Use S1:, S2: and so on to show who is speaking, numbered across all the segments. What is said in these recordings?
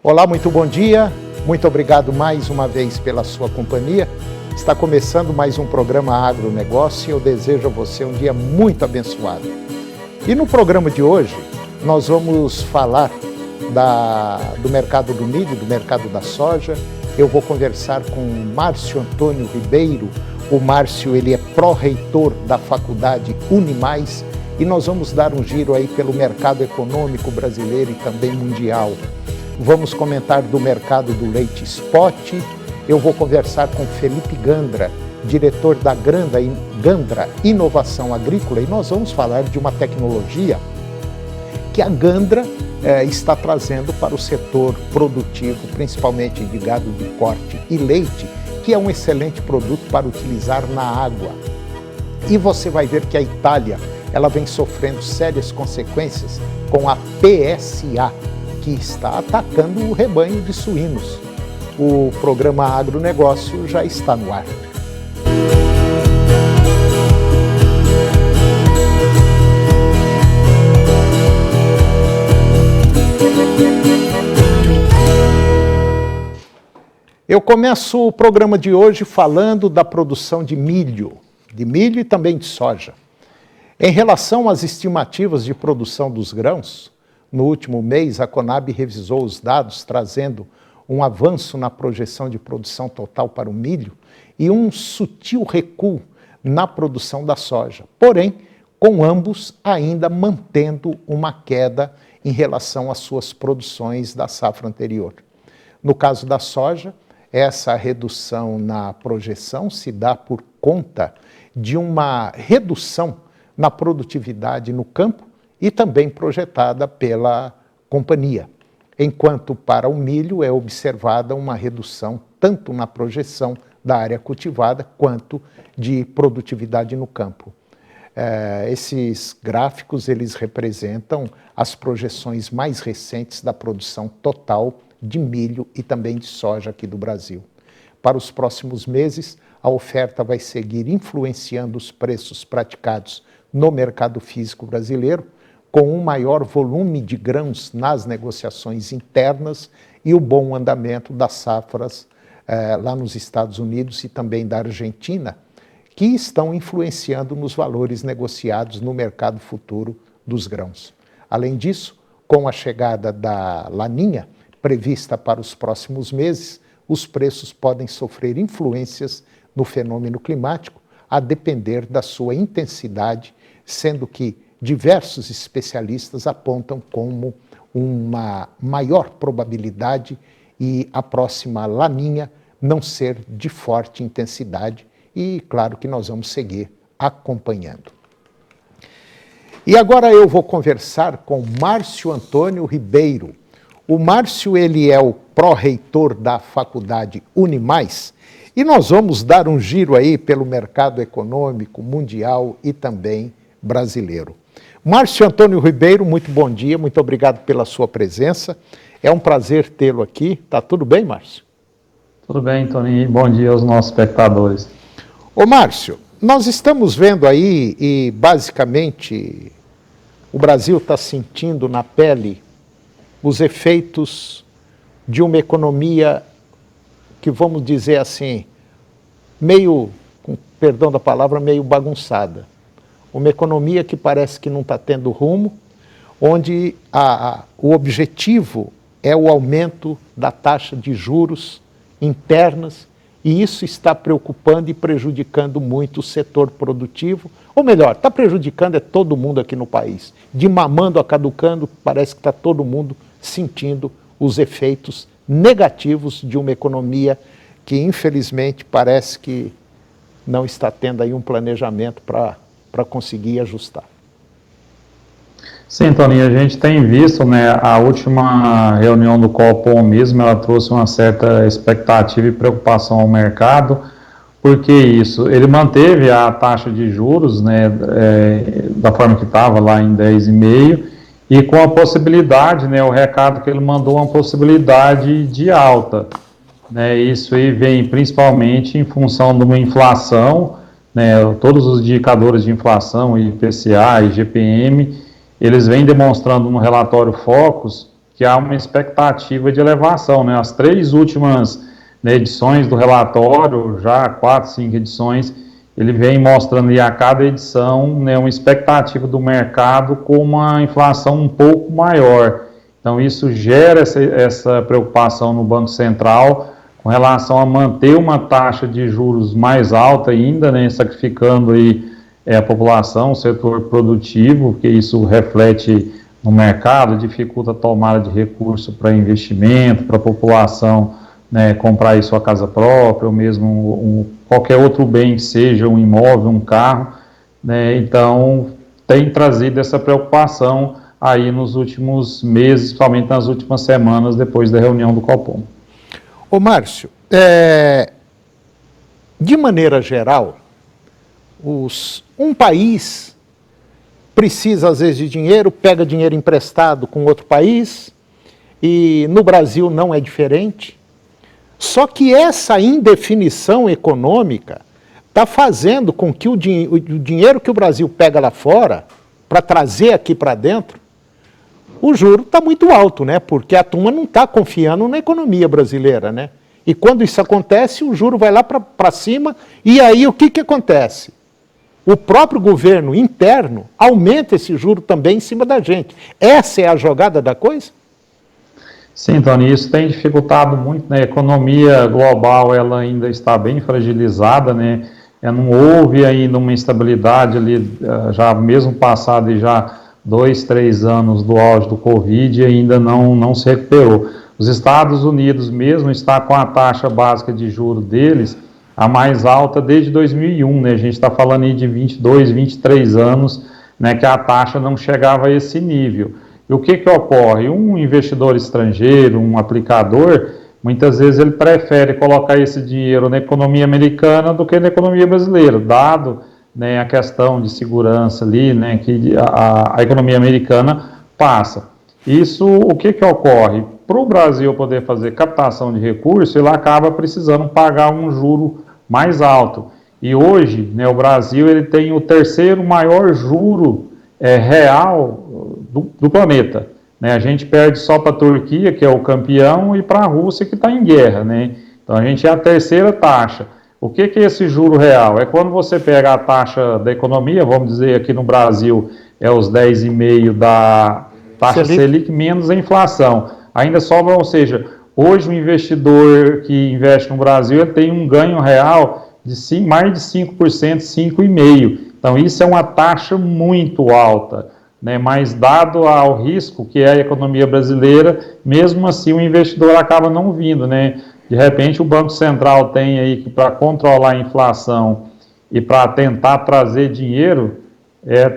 S1: Olá, muito bom dia, muito obrigado mais uma vez pela sua companhia. Está começando mais um programa Agronegócio e eu desejo a você um dia muito abençoado. E no programa de hoje nós vamos falar do mercado do milho, do mercado da soja. Eu vou conversar com o Márcio Antônio Ribeiro. O Márcio, ele é pró-reitor da Faculdade Unimais e nós vamos dar um giro aí pelo mercado econômico brasileiro e também mundial. Vamos comentar do mercado do leite spot. Eu vou conversar com Felipe Gandra, diretor da Gandra Inovação Agrícola, e nós vamos falar de uma tecnologia que a Gandra está trazendo para o setor produtivo, principalmente de gado de corte e leite, que é um excelente produto para utilizar na água. E você vai ver que a Itália, ela vem sofrendo sérias consequências com a PSA, que está atacando o rebanho de suínos. O programa Agronegócio já está no ar. Eu começo o programa de hoje falando da produção de milho e também de soja. Em relação às estimativas de produção dos grãos, no último mês a Conab revisou os dados, trazendo um avanço na projeção de produção total para o milho e um sutil recuo na produção da soja. Porém, com ambos ainda mantendo uma queda em relação às suas produções da safra anterior. No caso da soja, essa redução na projeção se dá por conta de uma redução na produtividade no campo e também projetada pela companhia. Enquanto para o milho é observada uma redução tanto na projeção da área cultivada quanto de produtividade no campo. Esses gráficos eles representam as projeções mais recentes da produção total de milho e também de soja aqui do Brasil. Para os próximos meses, a oferta vai seguir influenciando os preços praticados no mercado físico brasileiro, com um maior volume de grãos nas negociações internas e o bom andamento das safras lá nos Estados Unidos e também da Argentina, que estão influenciando nos valores negociados no mercado futuro dos grãos. Além disso, com a chegada da Laninha, prevista para os próximos meses, os preços podem sofrer influências no fenômeno climático, a depender da sua intensidade, sendo que diversos especialistas apontam como uma maior probabilidade e a próxima Laninha não ser de forte intensidade e claro que nós vamos seguir acompanhando. E agora eu vou conversar com Márcio Antônio Ribeiro. O Márcio, ele é o pró-reitor da Faculdade Unimais e nós vamos dar um giro aí pelo mercado econômico mundial e também brasileiro. Márcio Antônio Ribeiro, muito bom dia, muito obrigado pela sua presença. É um prazer tê-lo aqui. Tá tudo bem, Márcio?
S2: Tudo bem, Toninho. Bom dia aos nossos espectadores.
S1: Ô, Márcio, nós estamos vendo aí e basicamente o Brasil está sentindo na pele os efeitos de uma economia que, vamos dizer assim, meio, com perdão da palavra, meio bagunçada. Uma economia que parece que não está tendo rumo, onde o objetivo é o aumento da taxa de juros internas, e isso está preocupando e prejudicando muito o setor produtivo, ou melhor, está prejudicando todo mundo aqui no país. De mamando a caducando, parece que está todo mundo sentindo os efeitos negativos de uma economia que, infelizmente, parece que não está tendo aí um planejamento para conseguir ajustar.
S2: Sim, Toninho, a gente tem visto, né, a última reunião do Copom mesmo, ela trouxe uma certa expectativa e preocupação ao mercado. Por que isso? Ele manteve a taxa de juros, né, da forma que estava lá em 10,5%, e com a possibilidade, né, o recado que ele mandou, uma possibilidade de alta. Né, isso aí vem principalmente em função de uma inflação, né, todos os indicadores de inflação, IPCA e GPM, eles vêm demonstrando no relatório Focus que há uma expectativa de elevação, né? As 3 últimas, né, edições do relatório, já 4, 5 edições, ele vem mostrando aí a cada edição, né, uma expectativa do mercado com uma inflação um pouco maior. Então isso gera essa preocupação no Banco Central com relação a manter uma taxa de juros mais alta ainda, né, sacrificando aí a população, o setor produtivo, porque isso reflete no mercado, dificulta a tomada de recurso para investimento, para a população, né, comprar aí sua casa própria, ou mesmo qualquer outro bem, seja um imóvel, um carro, né, então tem trazido essa preocupação aí nos últimos meses, principalmente nas últimas semanas, depois da reunião do Copom.
S1: Ô Márcio, de maneira geral, um país precisa, às vezes, de dinheiro, pega dinheiro emprestado com outro país, e no Brasil não é diferente. Só que essa indefinição econômica está fazendo com que o dinheiro que o Brasil pega lá fora, para trazer aqui para dentro, o juro está muito alto, né? Porque a turma não está confiando na economia brasileira, né? E quando isso acontece, o juro vai lá para cima, e aí o que acontece? O próprio governo interno aumenta esse juro também em cima da gente. Essa é a jogada da coisa?
S2: Sim, Tony, isso tem dificultado muito, né? A economia global, ela ainda está bem fragilizada, né? Não houve ainda uma estabilidade ali, já mesmo passado e já 2, 3 anos do auge do Covid, e ainda não se recuperou. Os Estados Unidos mesmo está com a taxa básica de juros deles a mais alta desde 2001, né? A gente está falando aí de 22, 23 anos, né, que a taxa não chegava a esse nível. E o que ocorre? Um investidor estrangeiro, um aplicador, muitas vezes ele prefere colocar esse dinheiro na economia americana do que na economia brasileira, dado, né, a questão de segurança ali, né, que a economia americana passa. Isso, o que ocorre? Para o Brasil poder fazer captação de recursos, ele acaba precisando pagar um juro mais alto. E hoje, né, o Brasil ele tem o 3º maior juro real do planeta. Né? A gente perde só para a Turquia, que é o campeão, e para a Rússia, que está em guerra. Né? Então a gente é a 3ª taxa. O que é esse juro real? É quando você pega a taxa da economia, vamos dizer aqui no Brasil, é os 10,5% da taxa Selic menos a inflação. Ainda sobra, ou seja, hoje o investidor que investe no Brasil ele tem um ganho real de mais de 5%, 5,5%. Então isso é uma taxa muito alta, né? Mas dado ao risco que é a economia brasileira, mesmo assim o investidor acaba não vindo, né? De repente o Banco Central tem aí que para controlar a inflação e para tentar trazer dinheiro,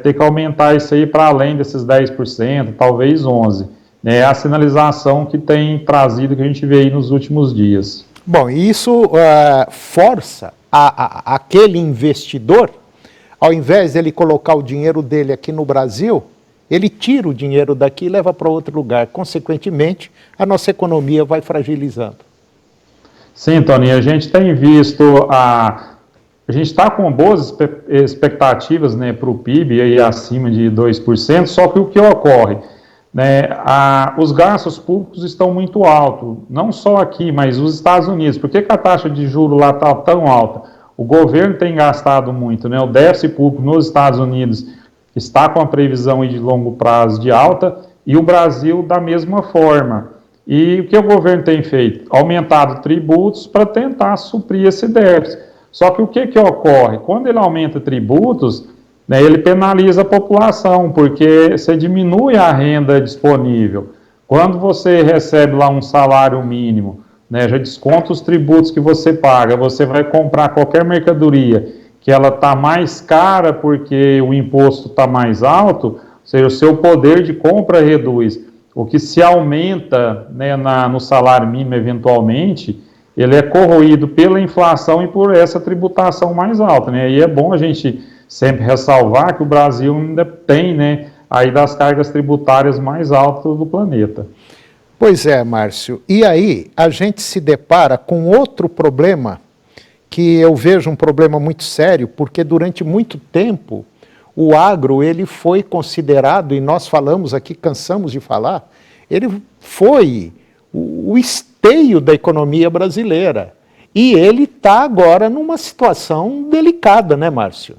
S2: ter que aumentar isso aí para além desses 10%, talvez 11%. É a sinalização que tem trazido, que a gente vê aí nos últimos dias.
S1: Bom, isso força aquele investidor, ao invés de ele colocar o dinheiro dele aqui no Brasil, ele tira o dinheiro daqui e leva para outro lugar. Consequentemente, a nossa economia vai fragilizando.
S2: Sim, Tony, a gente tem visto a gente está com boas expectativas, né, para o PIB aí acima de 2%, só que o que ocorre? Né, os gastos públicos estão muito altos, não só aqui, mas os Estados Unidos. Por que a taxa de juros lá está tão alta? O governo tem gastado muito, né, o déficit público nos Estados Unidos está com a previsão de longo prazo de alta, e o Brasil da mesma forma. E o que o governo tem feito? Aumentado tributos para tentar suprir esse déficit. Só que o que ocorre? Quando ele aumenta tributos, né, ele penaliza a população, porque você diminui a renda disponível. Quando você recebe lá um salário mínimo, né, já desconta os tributos que você paga, você vai comprar qualquer mercadoria que ela está mais cara porque o imposto está mais alto, ou seja, o seu poder de compra reduz. O que se aumenta, né, no salário mínimo eventualmente, ele é corroído pela inflação e por essa tributação mais alta. Né? E é bom a gente sempre ressalvar que o Brasil ainda tem, né, aí das cargas tributárias mais altas do planeta.
S1: Pois é, Márcio. E aí a gente se depara com outro problema, que eu vejo um problema muito sério, porque durante muito tempo o agro ele foi considerado, e nós falamos aqui, cansamos de falar, ele foi o esteio da economia brasileira. E ele está agora numa situação delicada, né, Márcio?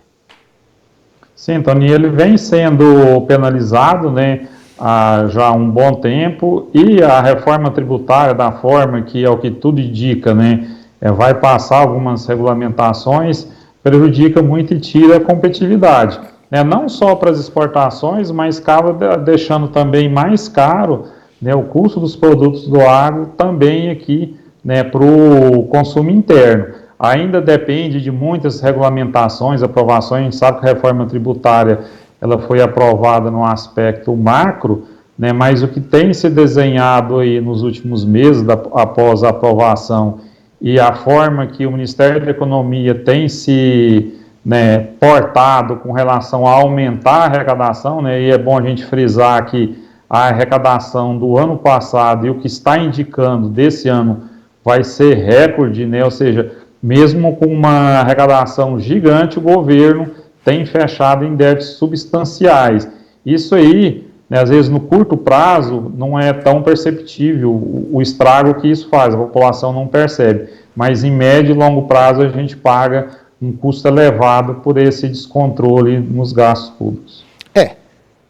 S2: Sim, Tony, ele vem sendo penalizado, né, há já um bom tempo, e a reforma tributária, da forma que é o que tudo indica, né, vai passar algumas regulamentações, prejudica muito e tira a competitividade, né, não só para as exportações, mas acaba deixando também mais caro, né, o custo dos produtos do agro também aqui, né, para o consumo interno. Ainda depende de muitas regulamentações, aprovações. A gente sabe que a reforma tributária ela foi aprovada no aspecto macro, né, mas o que tem se desenhado aí nos últimos meses, após a aprovação, e a forma que o Ministério da Economia tem se, né, portado com relação a aumentar a arrecadação, né, e é bom a gente frisar que a arrecadação do ano passado e o que está indicando desse ano vai ser recorde, né, ou seja, mesmo com uma arrecadação gigante, o governo tem fechado em débitos substanciais. Isso aí, né, às vezes no curto prazo, não é tão perceptível o estrago que isso faz, a população não percebe. Mas em médio e longo prazo a gente paga um custo elevado por esse descontrole nos gastos públicos.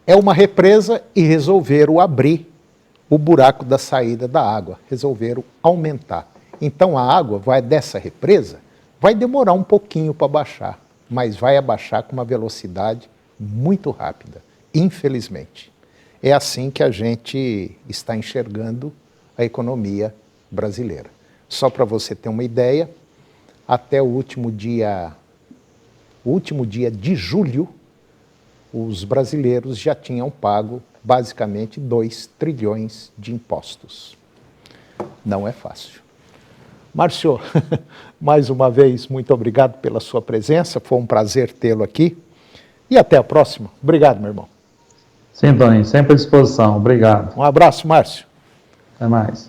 S1: É uma represa e resolveram abrir o buraco da saída da água, resolveram aumentar. Então a água vai dessa represa, vai demorar um pouquinho para baixar, mas vai abaixar com uma velocidade muito rápida, infelizmente. É assim que a gente está enxergando a economia brasileira. Só para você ter uma ideia, até o último dia de julho, os brasileiros já tinham pago basicamente 2 trilhões de impostos. Não é fácil. Márcio, mais uma vez, muito obrigado pela sua presença, foi um prazer tê-lo aqui e até a próxima. Obrigado, meu irmão.
S2: Sim, Tony, sempre à disposição. Obrigado.
S1: Um abraço, Márcio.
S2: Até mais.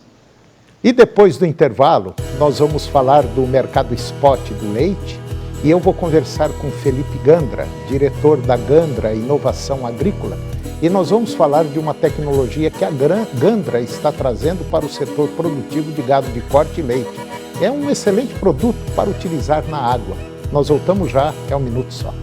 S1: E depois do intervalo, nós vamos falar do mercado spot do leite e eu vou conversar com Felipe Gandra, diretor da Gandra Inovação Agrícola, e nós vamos falar de uma tecnologia que a Gandra está trazendo para o setor produtivo de gado de corte e leite. É um excelente produto para utilizar na água. Nós voltamos já, é um minuto só.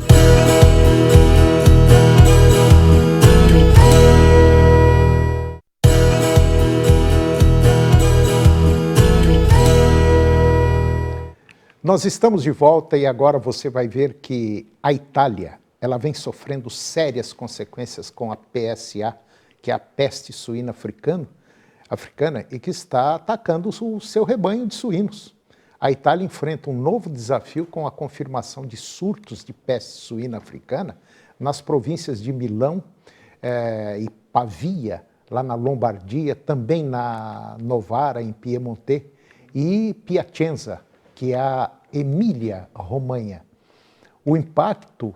S1: Nós estamos de volta e agora você vai ver que a Itália, ela vem sofrendo sérias consequências com a PSA, que é a peste suína africana, e que está atacando o seu rebanho de suínos. A Itália enfrenta um novo desafio com a confirmação de surtos de peste suína africana nas províncias de Milão e Pavia, lá na Lombardia, também na Novara, em Piemonte, e Piacenza, que é a Emília-Romanha. O impacto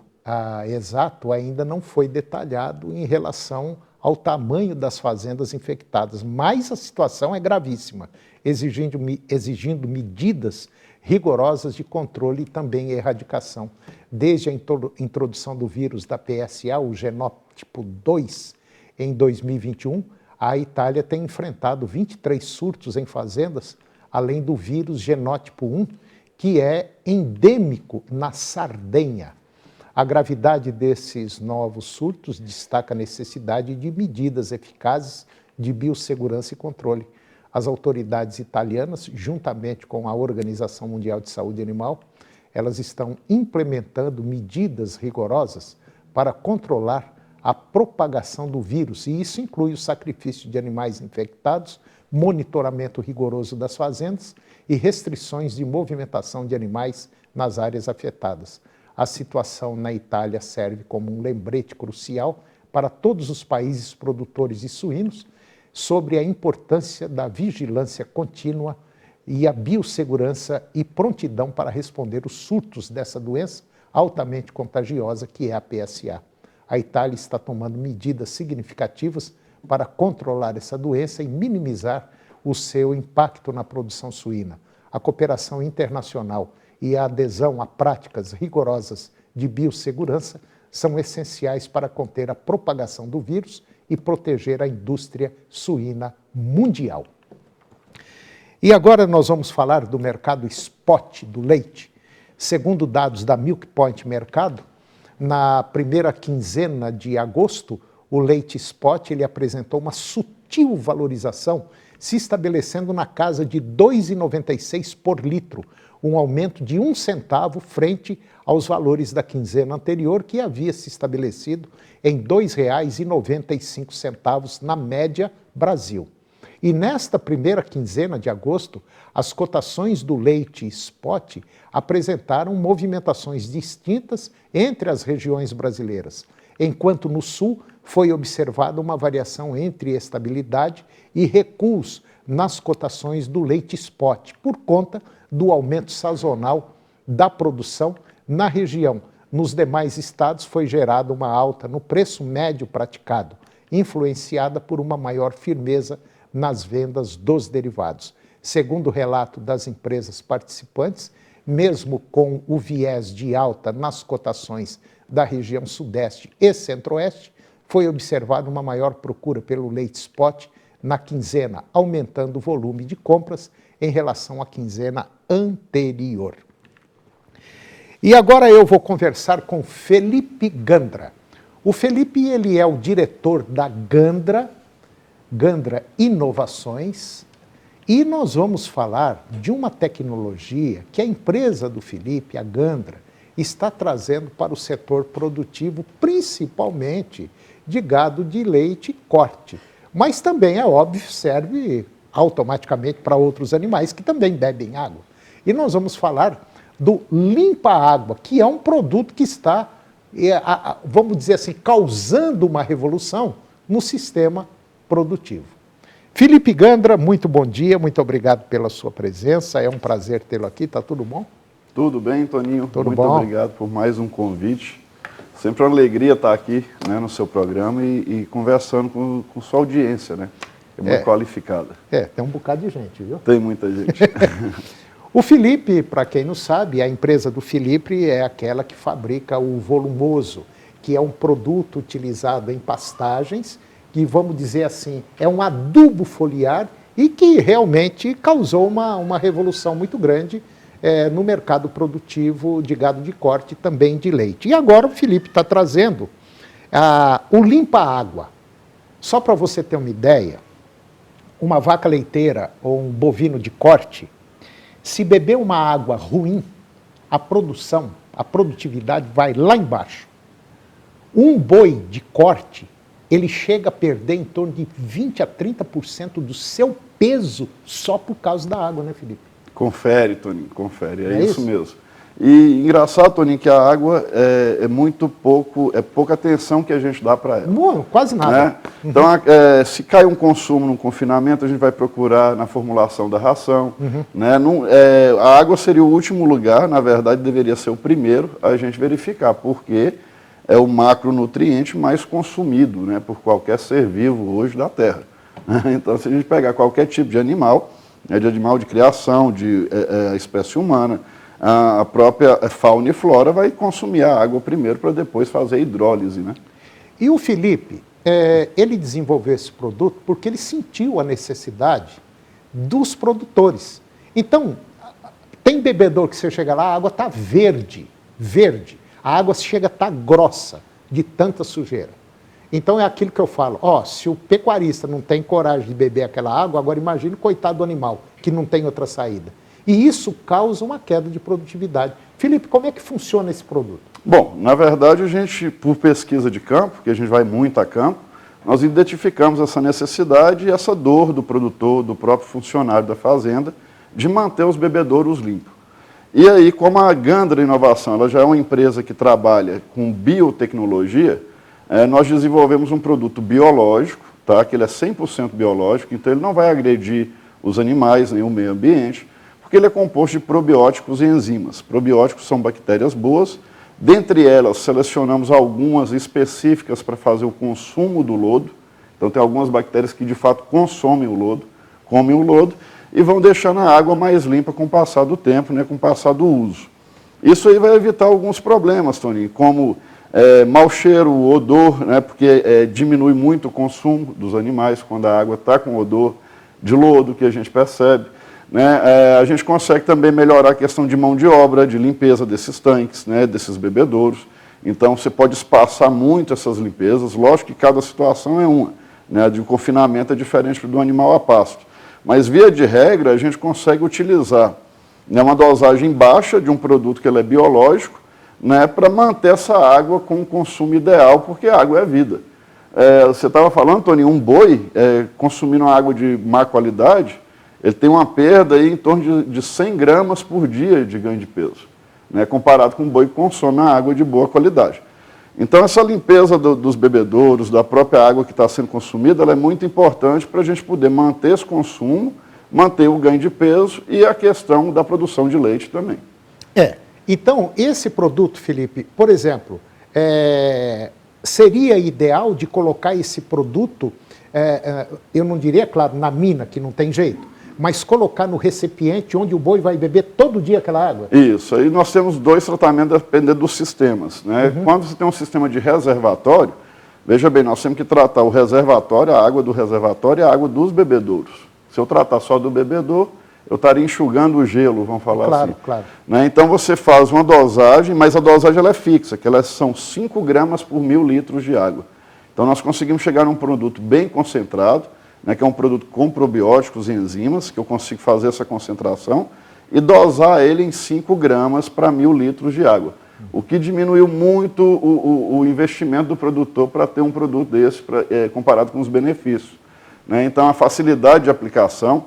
S1: exato ainda não foi detalhado em relação ao tamanho das fazendas infectadas, mas a situação é gravíssima, exigindo medidas rigorosas de controle e também erradicação. Desde a introdução do vírus da PSA, o genótipo 2, em 2021, a Itália tem enfrentado 23 surtos em fazendas, além do vírus genótipo 1, que é endêmico na Sardenha. A gravidade desses novos surtos destaca a necessidade de medidas eficazes de biossegurança e controle. As autoridades italianas, juntamente com a Organização Mundial de Saúde Animal, elas estão implementando medidas rigorosas para controlar a propagação do vírus, e isso inclui o sacrifício de animais infectados, monitoramento rigoroso das fazendas e restrições de movimentação de animais nas áreas afetadas. A situação na Itália serve como um lembrete crucial para todos os países produtores de suínos sobre a importância da vigilância contínua e a biossegurança e prontidão para responder os surtos dessa doença altamente contagiosa que é a PSA. A Itália está tomando medidas significativas para controlar essa doença e minimizar o seu impacto na produção suína. A cooperação internacional e a adesão a práticas rigorosas de biossegurança são essenciais para conter a propagação do vírus e proteger a indústria suína mundial. E agora nós vamos falar do mercado spot do leite. Segundo dados da Milk Point Mercado, na primeira quinzena de agosto, o leite spot ele apresentou uma sutil valorização, se estabelecendo na casa de R$ 2,96 por litro, um aumento de 1 centavo frente aos valores da quinzena anterior, que havia se estabelecido em R$ 2,95 na média Brasil. E nesta primeira quinzena de agosto, as cotações do leite spot apresentaram movimentações distintas entre as regiões brasileiras, enquanto no sul foi observada uma variação entre estabilidade e recuos nas cotações do leite spot, por conta do aumento sazonal da produção na região. Nos demais estados foi gerada uma alta no preço médio praticado, influenciada por uma maior firmeza nas vendas dos derivados. Segundo o relato das empresas participantes, mesmo com o viés de alta nas cotações da região sudeste e centro-oeste, foi observada uma maior procura pelo leite spot na quinzena, aumentando o volume de compras em relação à quinzena anterior. E agora eu vou conversar com Felipe Gandra. O Felipe ele é o diretor da Gandra Inovações, e nós vamos falar de uma tecnologia que a empresa do Felipe, a Gandra, está trazendo para o setor produtivo, principalmente de gado de leite e corte. Mas também, é óbvio, serve automaticamente para outros animais que também bebem água. E nós vamos falar do Limpa Água, que é um produto que está, vamos dizer assim, causando uma revolução no sistema produtivo. Felipe Gandra, muito bom dia, muito obrigado pela sua presença, é um prazer tê-lo aqui, está tudo bom?
S3: Tudo bem, Toninho?
S1: Tudo
S3: muito
S1: bom?
S3: Obrigado por mais um convite. Sempre uma alegria estar aqui, né, no seu programa e conversando com sua audiência, né? É muito qualificada.
S1: Tem um bocado de gente, viu?
S3: Tem muita gente.
S1: O Felipe, para quem não sabe, a empresa do Felipe é aquela que fabrica o volumoso, que é um produto utilizado em pastagens, que, vamos dizer assim, é um adubo foliar e que realmente causou uma revolução muito grande no mercado produtivo de gado de corte e também de leite. E agora o Felipe está trazendo o Limpa Água. Só para você ter uma ideia, uma vaca leiteira ou um bovino de corte, se beber uma água ruim, a produtividade vai lá embaixo. Um boi de corte, ele chega a perder em torno de 20% a 30% do seu peso só por causa da água, né, Felipe?
S3: Confere, Toninho, confere, é isso mesmo. E engraçado, Toninho, que a água é muito pouco, é pouca atenção que a gente dá para ela.
S1: Não, quase nada.
S3: Né? Então, se cai um consumo no confinamento, a gente vai procurar na formulação da ração. Né? A água seria o último lugar, na verdade deveria ser o primeiro a gente verificar, porque é o macronutriente mais consumido, né, por qualquer ser vivo hoje da Terra. Então, se a gente pegar qualquer tipo de animal de criação, de espécie humana, a própria fauna e flora vai consumir a água primeiro para depois fazer a hidrólise, né?
S1: E o Felipe, ele desenvolveu esse produto porque ele sentiu a necessidade dos produtores. Então, tem bebedor que você chega lá, a água está verde. A água chega a estar grossa de tanta sujeira. Então é aquilo que eu falo, se o pecuarista não tem coragem de beber aquela água, agora imagine o coitado do animal, que não tem outra saída. E isso causa uma queda de produtividade. Felipe, como é que funciona esse produto?
S3: Bom, na verdade, a gente, por pesquisa de campo, que a gente vai muito a campo, nós identificamos essa necessidade e essa dor do produtor, do próprio funcionário da fazenda, de manter os bebedouros limpos. E aí, como a Gandra Inovação ela já é uma empresa que trabalha com biotecnologia, nós desenvolvemos um produto biológico, tá? Que ele é 100% biológico, então ele não vai agredir os animais nem o meio ambiente, porque ele é composto de probióticos e enzimas. Probióticos são bactérias boas, dentre elas selecionamos algumas específicas para fazer o consumo do lodo, então tem algumas bactérias que de fato consomem o lodo, comem o lodo, e vão deixando a água mais limpa com o passar do tempo, né, com o passar do uso. Isso aí vai evitar alguns problemas, Toninho, como mau cheiro, odor, né, porque diminui muito o consumo dos animais quando a água está com odor de lodo, que a gente percebe. Né, a gente consegue também melhorar a questão de mão de obra, de limpeza desses tanques, né, desses bebedouros. Então, você pode espaçar muito essas limpezas. Lógico que cada situação é uma. Né, de confinamento é diferente do animal a pasto. Mas, via de regra, a gente consegue utilizar, né, uma dosagem baixa de um produto que ele é biológico, né, para manter essa água com o consumo ideal, porque a água é vida. Você estava falando, Tony, um boi consumindo uma água de má qualidade, ele tem uma perda aí em torno de 100 gramas por dia de ganho de peso, né, comparado com um boi que consome a água de boa qualidade. Então, essa limpeza dos bebedouros, da própria água que está sendo consumida, ela é muito importante para a gente poder manter esse consumo, manter o ganho de peso e a questão da produção de leite também.
S1: Então, esse produto, Felipe, por exemplo, seria ideal de colocar esse produto, eu não diria, claro, na mina, que não tem jeito, mas colocar no recipiente onde o boi vai beber todo dia aquela água?
S3: Isso, aí nós temos 2 tratamentos dependendo dos sistemas. Né? Quando você tem um sistema de reservatório, veja bem, nós temos que tratar o reservatório, a água do reservatório e a água dos bebedouros. Se eu tratar só do bebedouro, eu estaria enxugando o gelo, vamos falar assim.
S1: Claro.
S3: Né? Então você faz uma dosagem, mas a dosagem ela é fixa, que elas são 5 gramas por 1.000 litros de água. Então nós conseguimos chegar num produto bem concentrado, né, que é um produto com probióticos e enzimas, que eu consigo fazer essa concentração, e dosar ele em 5 gramas para 1.000 litros de água. O que diminuiu muito o investimento do produtor para ter um produto desse, comparado com os benefícios. Né? Então, a facilidade de aplicação,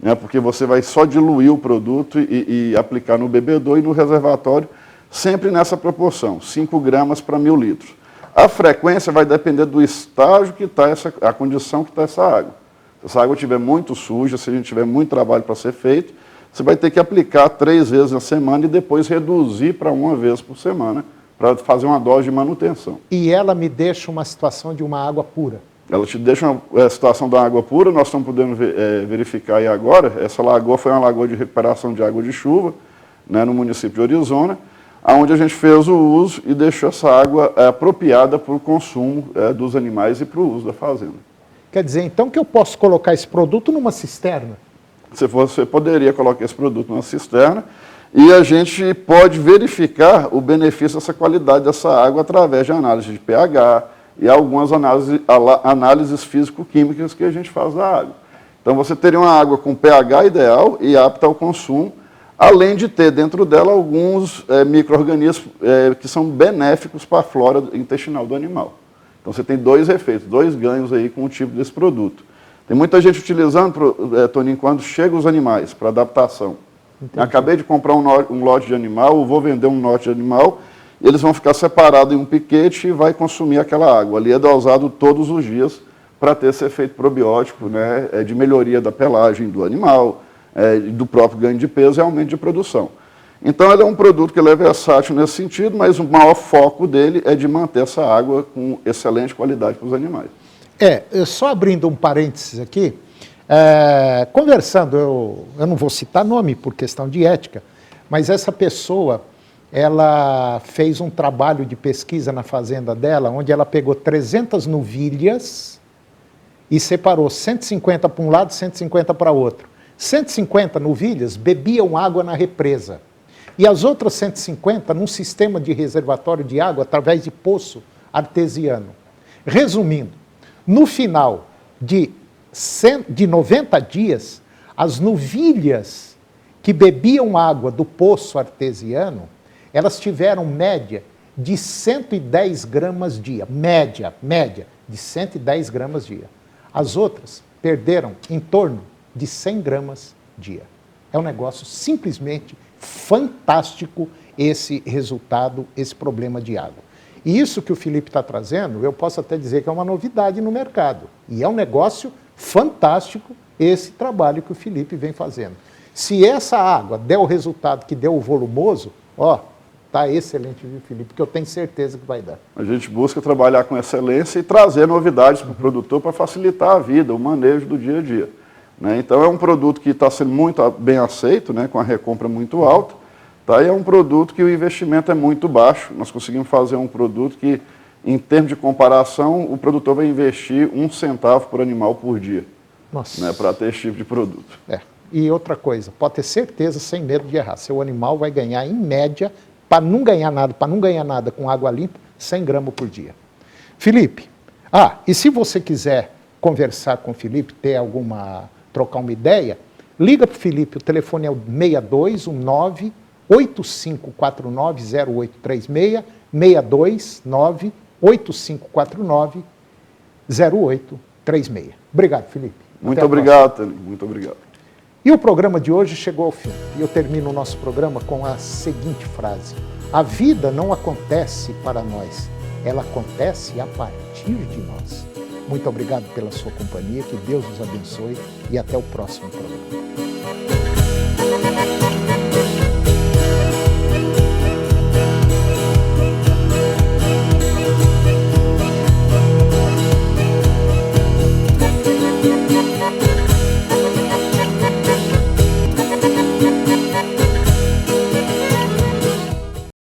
S3: né, porque você vai só diluir o produto e aplicar no bebedouro e no reservatório, sempre nessa proporção, 5 gramas para 1.000 litros. A frequência vai depender do estágio que está a condição que está essa água. Se essa água estiver muito suja, se a gente tiver muito trabalho para ser feito, você vai ter que aplicar 3 vezes na semana e depois reduzir para 1 vez por semana, para fazer uma dose de manutenção.
S1: E ela me deixa uma situação de uma água pura?
S3: Ela te deixa uma situação da água pura, nós estamos podendo verificar aí agora. Essa lagoa foi uma lagoa de recuperação de água de chuva, né, no município de Orizona, onde a gente fez o uso e deixou essa água apropriada para o consumo dos animais e para o uso da fazenda.
S1: Quer dizer, então, que eu posso colocar esse produto numa cisterna?
S3: Você poderia colocar esse produto numa cisterna e a gente pode verificar o benefício dessa qualidade dessa água através de análise de pH e algumas análises físico-químicas que a gente faz da água. Então, você teria uma água com pH ideal e apta ao consumo, além de ter dentro dela alguns micro-organismos que são benéficos para a flora intestinal do animal. Então você tem 2 efeitos, 2 ganhos aí com o tipo desse produto. Tem muita gente utilizando, Toninho, quando chegam os animais para adaptação. Acabei de comprar um lote de animal, ou vou vender um lote de animal, e eles vão ficar separados em um piquete e vai consumir aquela água. Ali é dosado todos os dias para ter esse efeito probiótico, né, de melhoria da pelagem do animal, do próprio ganho de peso e aumento de produção. Então, ele é um produto que ele é versátil nesse sentido, mas o maior foco dele é de manter essa água com excelente qualidade para os animais.
S1: Só abrindo um parênteses aqui, conversando, eu não vou citar nome por questão de ética, mas essa pessoa, ela fez um trabalho de pesquisa na fazenda dela, onde ela pegou 300 novilhas e separou 150 para um lado e 150 para outro. 150 novilhas bebiam água na represa e as outras 150 num sistema de reservatório de água através de poço artesiano. Resumindo, no final de 90 dias, as novilhas que bebiam água do poço artesiano, elas tiveram média de 110 gramas dia, média de 110 gramas dia. As outras perderam em torno de 100 gramas dia. É um negócio simplesmente fantástico esse resultado, esse problema de água. E isso que o Felipe está trazendo, eu posso até dizer que é uma novidade no mercado. E é um negócio fantástico esse trabalho que o Felipe vem fazendo. Se essa água der o resultado que deu o volumoso, está excelente, viu, Felipe? Porque eu tenho certeza que vai dar. A
S3: gente busca trabalhar com excelência e trazer novidades para o produtor para facilitar a vida, o manejo do dia a dia. Né? Então é um produto que está sendo muito bem aceito, né, com a recompra muito alta. Tá? E é um produto que o investimento é muito baixo. Nós conseguimos fazer um produto que, em termos de comparação, o produtor vai investir 1 centavo por animal por dia.
S1: Nossa.
S3: Né, para ter esse tipo de produto.
S1: E outra coisa, pode ter certeza, sem medo de errar, seu animal vai ganhar, em média, para não ganhar nada com água limpa, 100 gramas por dia. Felipe, e se você quiser conversar com o Felipe, trocar uma ideia, liga para o Felipe, o telefone é o 629-8549-0836, 629-8549-0836. Obrigado, Felipe.
S3: Muito obrigado, Tânia. Muito obrigado.
S1: E o programa de hoje chegou ao fim. E eu termino o nosso programa com a seguinte frase: a vida não acontece para nós, ela acontece a partir de nós. Muito obrigado pela sua companhia, que Deus os abençoe e até o próximo programa.